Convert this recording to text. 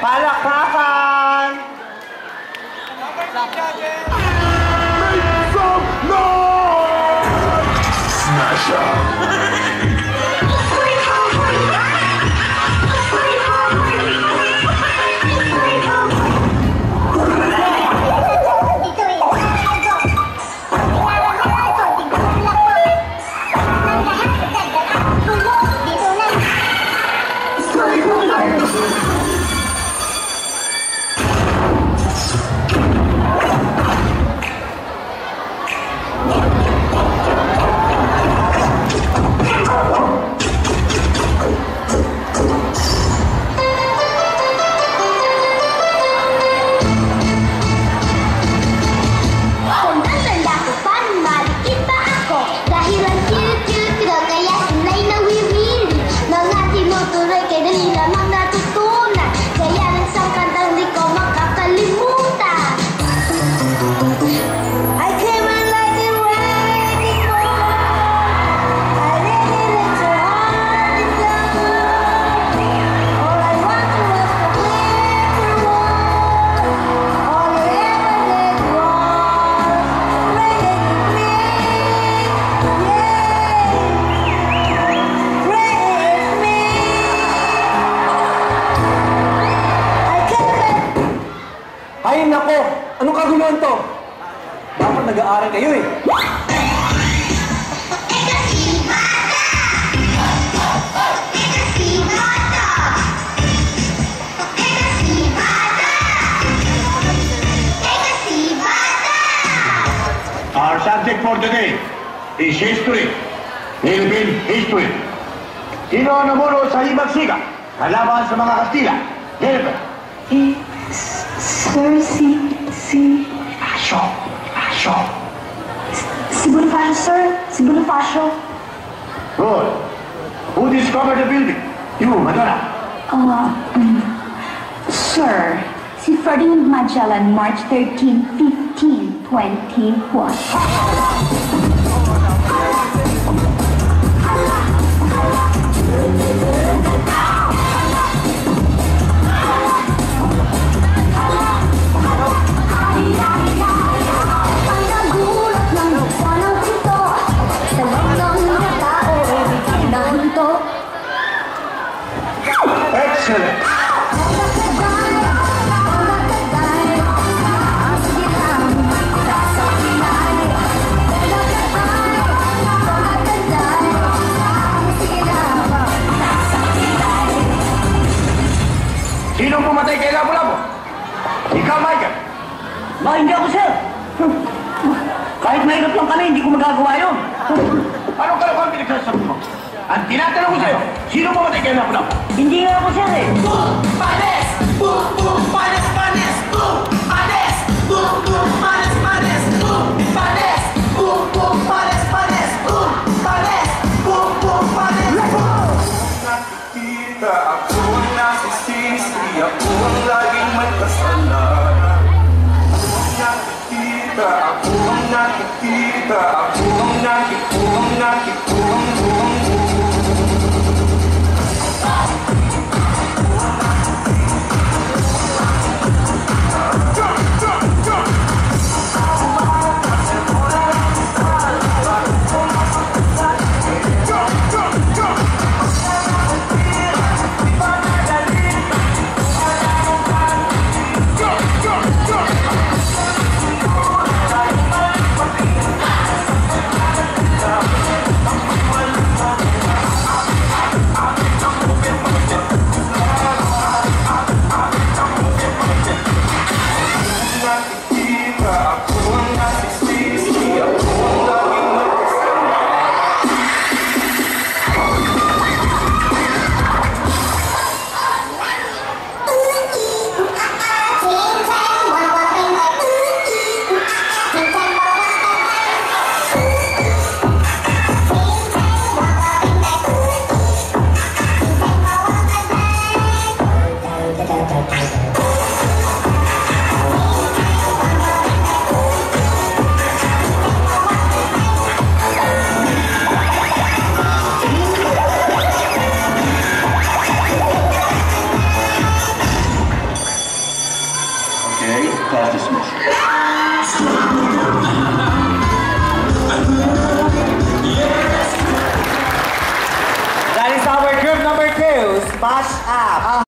Palakpakan! Make some noise! Smash up! Ay, nako! Anong kaguluhan to? Dapat nag-aaral kayo eh. Our subject for today is history. Philippine history. Sino ang namuno sa Himagsiga? Kalaban sa mga Kastila? Jennifer. Sir, si Bonifacio, sir. Si Bonifacio. Good. Who discovered the building? You, Madonna. Sir, si Ferdinand Magellan, March 13, 1521. Excellent. Sino pumatay kay Lapu-Lapu? Ikaw, Michael. Hindi ako, sir. Kahit mahirap lang kami, hindi ko magagawa yun. Anong kalakuan pinagsasabi mo? Ang tinatanong ko sa'yo, sino pumatay kay Lapu-Lapu? Hindi nga ako, sir eh. Boom! Panes! Boom! Boom! Panes! Panes! Boom! Panes! Boom! Boom! Panes! Panes! Boom! Panes! Boom! Boom! Panes! Panes! Boom! Panes! Boom! Boom! Panes! Boom! Nakikita ako ang nasisisi, ako ang laging may kasalanan. Nakikita ako ang nakikita, ako ang nakikita. Okay, class dismissed. That is our group number 2, Smash Up.